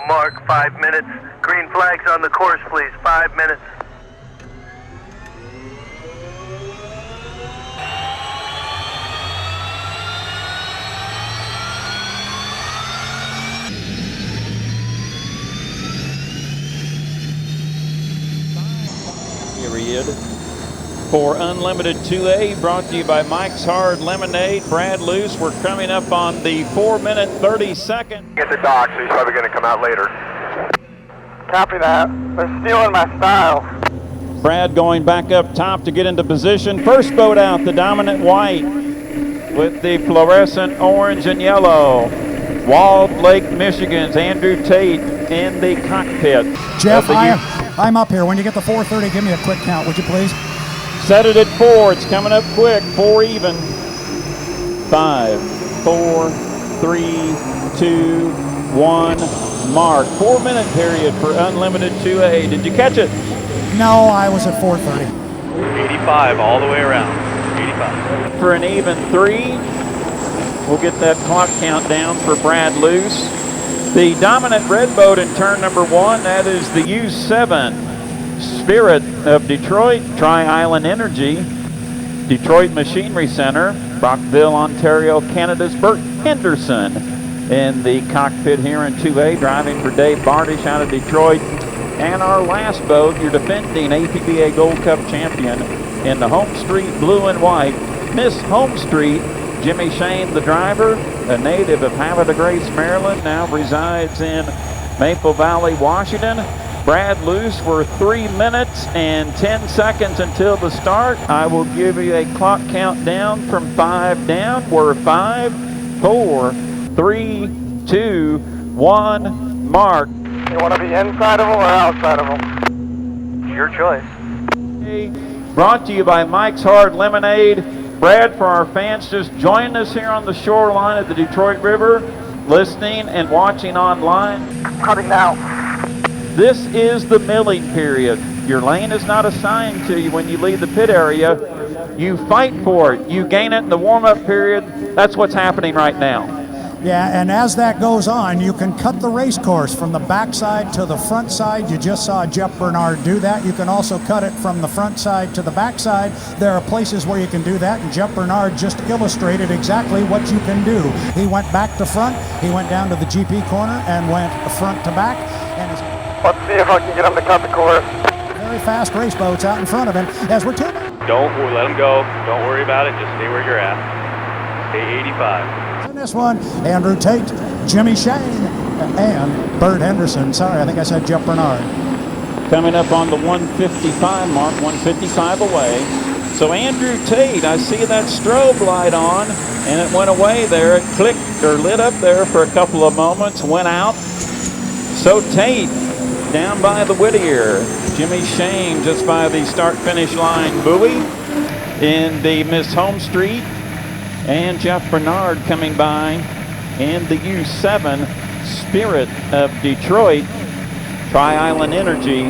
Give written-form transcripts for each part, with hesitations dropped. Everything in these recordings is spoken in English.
Mark, 5 minutes. Green flags on the course, please. 5 minutes. Period. For Unlimited 2A, brought to you by Mike's Hard Lemonade. Brad Luce, we're coming up on the 4-minute 30-second. Get the dock, so he's probably going to come out later. Copy that. They're stealing my style. Brad going back up top to get into position. First boat out, the dominant white with the fluorescent orange and yellow. Walled Lake, Michigan's Andrew Tate in the cockpit. Jeff, I'm up here. When you get the 4:30, give me a quick count, would you please? Set it at 4. It's coming up quick. 4 even. 5, 4, 3, 2, 1. Mark. 4-minute period for Unlimited 2A. Did you catch it? No, I was at 4:30. 85 all the way around. 85. For an even 3. We'll get that clock count down for Brad Luce. The dominant red boat in turn number 1, that is the U7. Spirit of Detroit, Tri-Island Energy, Detroit Machinery Center, Brockville, Ontario, Canada's Bert Henderson in the cockpit here in 2A, driving for Dave Bardish out of Detroit. And our last boat, your defending APBA Gold Cup champion in the Home Street blue and white, Miss Home Street, Jimmy Shane, the driver, a native of Havre de Grace, Maryland, now resides in Maple Valley, Washington. Brad Luce, for 3 minutes and 10 seconds until the start. I will give you a clock countdown from 5 down. We're 5, 4, 3, 2, 1, mark. You want to be inside of them or outside of them? Your choice. Brought to you by Mike's Hard Lemonade. Brad, for our fans just joining us here on the shoreline of the Detroit River, listening and watching online. Cutting now. This is the milling period. Your lane is not assigned to you when you leave the pit area. You fight for it. You gain it in the warm-up period. That's what's happening right now. Yeah, and as that goes on, you can cut the race course from the backside to the front side. You just saw Jeff Bernard do that. You can also cut it from the front side to the backside. There are places where you can do that, and Jeff Bernard just illustrated exactly what you can do. He went back to front, he went down to the GP corner, and went front to back. And Let's see if I can get him to cut the course. very fast race boats out in front of him as we're tuning. Don't let him go. Don't worry about it. Just stay where you're at. Stay 85. In this one, Andrew Tate, Jimmy Shane, and Bert Henderson. Sorry, I think I said Jeff Bernard. Coming up on the 155 mark, 155 away. So Andrew Tate, I see that strobe light on, and it went away there. It clicked or lit up there for a couple of moments, went out. So Tate down by the Whittier. Jimmy Shane just by the start-finish line buoy in the Miss Home Street. And Jeff Bernard coming by in the U7 Spirit of Detroit, Tri-Island Energy,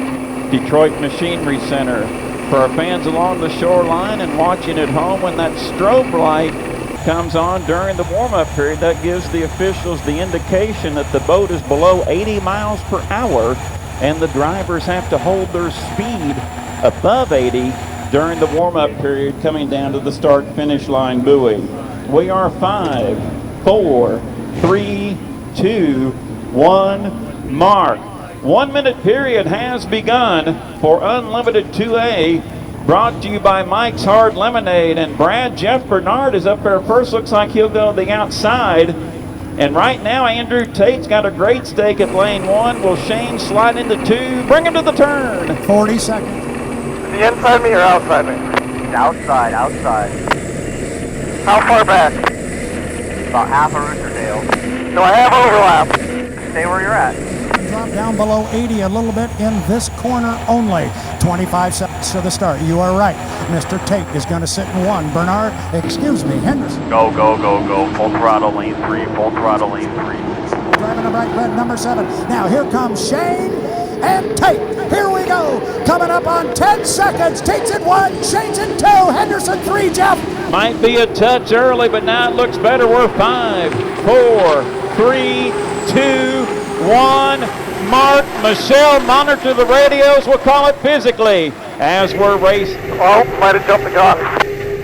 Detroit Machinery Center. For our fans along the shoreline and watching at home, when that strobe light comes on during the warm-up period, that gives the officials the indication that the boat is below 80 miles per hour and the drivers have to hold their speed above 80 during the warm-up period coming down to the start-finish line buoy. We are 5, 4, 3, 2, 1, mark. 1 minute period has begun for Unlimited 2A, brought to you by Mike's Hard Lemonade. And Brad, Jeff Bernard is up there first. Looks like he'll go to the outside. And right now, Andrew Tate's got a great stake at lane 1. Will Shane slide into 2? Bring him to the turn. 40 seconds. Is he inside me or outside me? Outside, outside. How far back? About half a rooster tail. Do I have overlap? Stay where you're at. Drop down below 80 a little bit in this corner only. 25 seconds to the start. You are right. Mr. Tate is going to sit in 1. Bernard, excuse me, Henderson. Go, go, go, go. Full throttle, lane 3. Full throttle, lane 3. Driving a bright red number 7. Now here comes Shane and Tate. Here we go. Coming up on 10 seconds. Tate's at 1. Shane's at 2. Henderson 3. Jeff. Might be a touch early, but now it looks better. We're 5, 4, 3, 2, 1. Mark, Michelle, monitor the radios. We'll call it physically as we're racing. Oh, might have jumped the gun.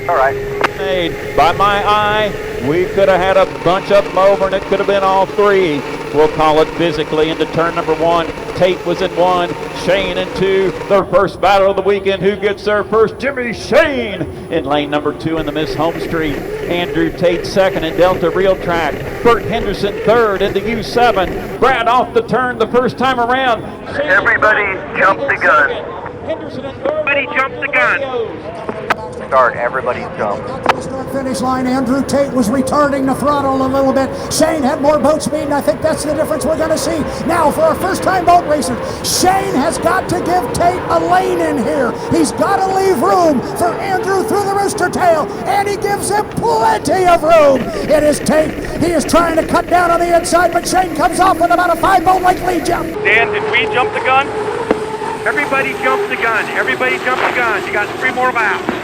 All right. Made by my eye, we could have had a bunch of them over, and it could have been all three. We'll call it physically into turn number 1. Tate was in 1, Shane in 2. Their first battle of the weekend. Who gets there first? Jimmy Shane in lane number 2 in the Miss Home Street. Andrew Tate second in Delta Real Track. Bert Henderson third in the U7. Brad off the turn the first time around. Everybody jump the gun. Henderson in third. Everybody jump the gun. Start, everybody jump. Got to the start finish line. Andrew Tate was retarding the throttle a little bit. Shane had more boat speed, and I think that's the difference we're going to see. Now, for our first-time boat racers, Shane has got to give Tate a lane in here. He's got to leave room for Andrew through the rooster tail, and he gives him plenty of room. It is Tate. He is trying to cut down on the inside, but Shane comes off with about a 5-boat length lead jump. Dan, did we jump the gun? Everybody jump the gun. Everybody jump the gun. You got 3 more laps.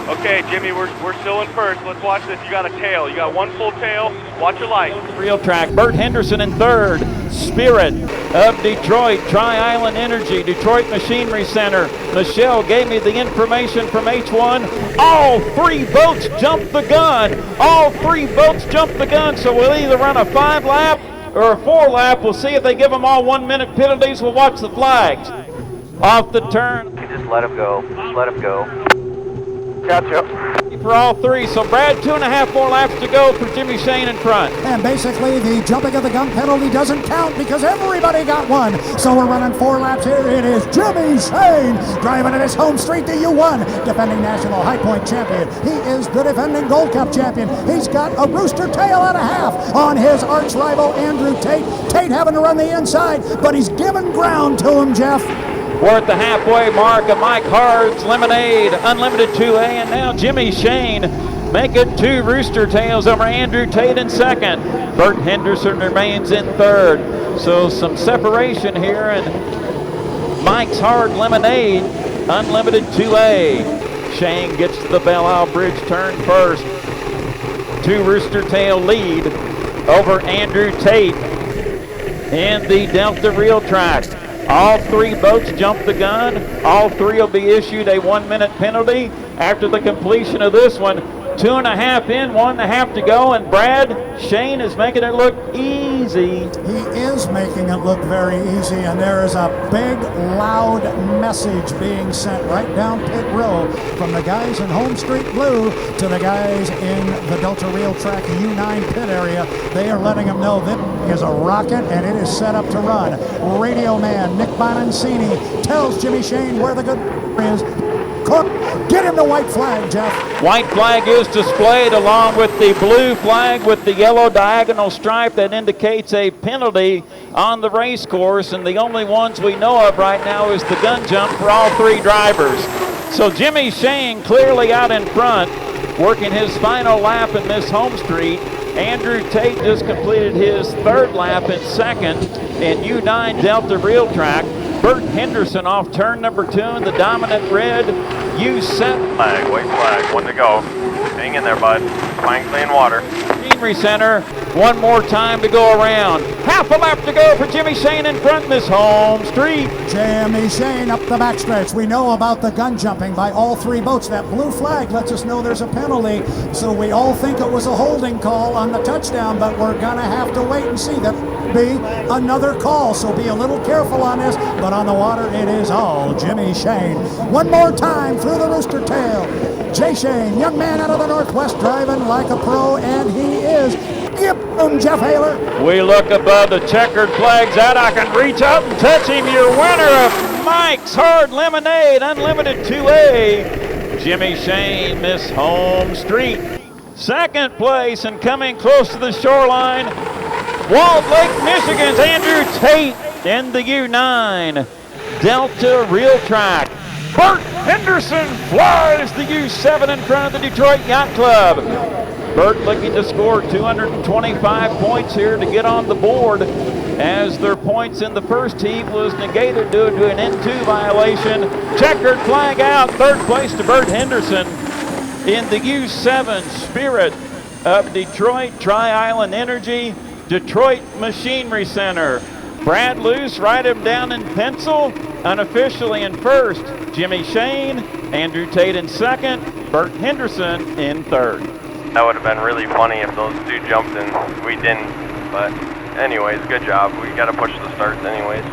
Okay, Jimmy, we're still in first. Let's watch this. You got a tail. You got 1 full tail. Watch your light. Real Track. Bert Henderson in third. Spirit of Detroit. Tri-Island Energy. Detroit Machinery Center. Michelle gave me the information from H1. All 3 boats jumped the gun. All 3 boats jumped the gun. So we'll either run a 5-lap or a 4-lap. We'll see if they give them all 1-minute penalties. We'll watch the flags. Off the turn. Just let him go. Just let him go. Gotcha. For all 3. So Brad, 2.5 more laps to go for Jimmy Shane in front. And basically, the jumping of the gun penalty doesn't count because everybody got one. So we're running 4 laps here. It is Jimmy Shane driving at his home street, the U1, defending national high point champion. He is the defending Gold Cup champion. He's got a rooster tail and a half on his arch rival, Andrew Tate. Tate having to run the inside, but he's given ground to him, Jeff. We're at the halfway mark of Mike Hard's Lemonade Unlimited 2A, and now Jimmy Shane making 2 rooster tails over Andrew Tate in second. Bert Henderson remains in third. So some separation here, and Mike's Hard Lemonade Unlimited 2A. Shane gets to the Belle Isle Bridge turn first. 2 rooster tail lead over Andrew Tate in the Delta Real Track. All 3 boats jump the gun. All 3 will be issued a 1-minute penalty after the completion of this one. 2.5 in, 1.5 to go, and Brad, Shane is making it look easy. He is making it look very easy, and there is a big, loud message being sent right down pit row from the guys in Home Street Blue to the guys in the Delta Real Track U9 pit area. They are letting them know that is a rocket, and it is set up to run. Radio man Nick Bonancini tells Jimmy Shane where the good is. Cook, get him the white flag, Jeff. White flag is displayed along with the blue flag with the yellow diagonal stripe that indicates a penalty on the race course, and the only ones we know of right now is the gun jump for all 3 drivers. So Jimmy Shane clearly out in front, working his final lap in Miss Home Street. Andrew Tate just completed his 3rd lap in second in U9 Delta Real Track. Bert Henderson off turn number 2 in the dominant red U7. Flag, white flag, 1 to go. Hang in there, bud. Fine, clean water. Machinery Center, 1 more time to go around. Half a lap to go for Jimmy Shane in front Miss Home Street. Jimmy Shane up the backstretch. We know about the gun jumping by all 3 boats. That blue flag lets us know there's a penalty. So we all think it was a holding call on the touchdown, but we're gonna have to wait and see. That be another call, so be a little careful on this. But on the water, it is all Jimmy Shane. 1 more time through the rooster tail. Jay Shane, young man out of the Northwest, driving like a pro, and he is. Give him, Jeff Haler. We look above the checkered flags out. I can reach out and touch him. Your winner of Mike's Hard Lemonade Unlimited 2A, Jimmy Shane, Miss Home Street. 2nd place and coming close to the shoreline, Walled Lake, Michigan's Andrew Tate in the U9 Delta Real Track. Bert Henderson flies the U7 in front of the Detroit Yacht Club. Bert looking to score 225 points here to get on the board, as their points in the first heat was negated due to an N2 violation. Checkered flag out, 3rd place to Bert Henderson in the U7 Spirit of Detroit Tri-Island Energy, Detroit Machinery Center. Brad Luce, write him down in pencil, unofficially in first. Jimmy Shane, Andrew Tate in second, Bert Henderson in third. That would have been really funny if those two jumped and we didn't. But anyways, good job. We got to push the starts anyways.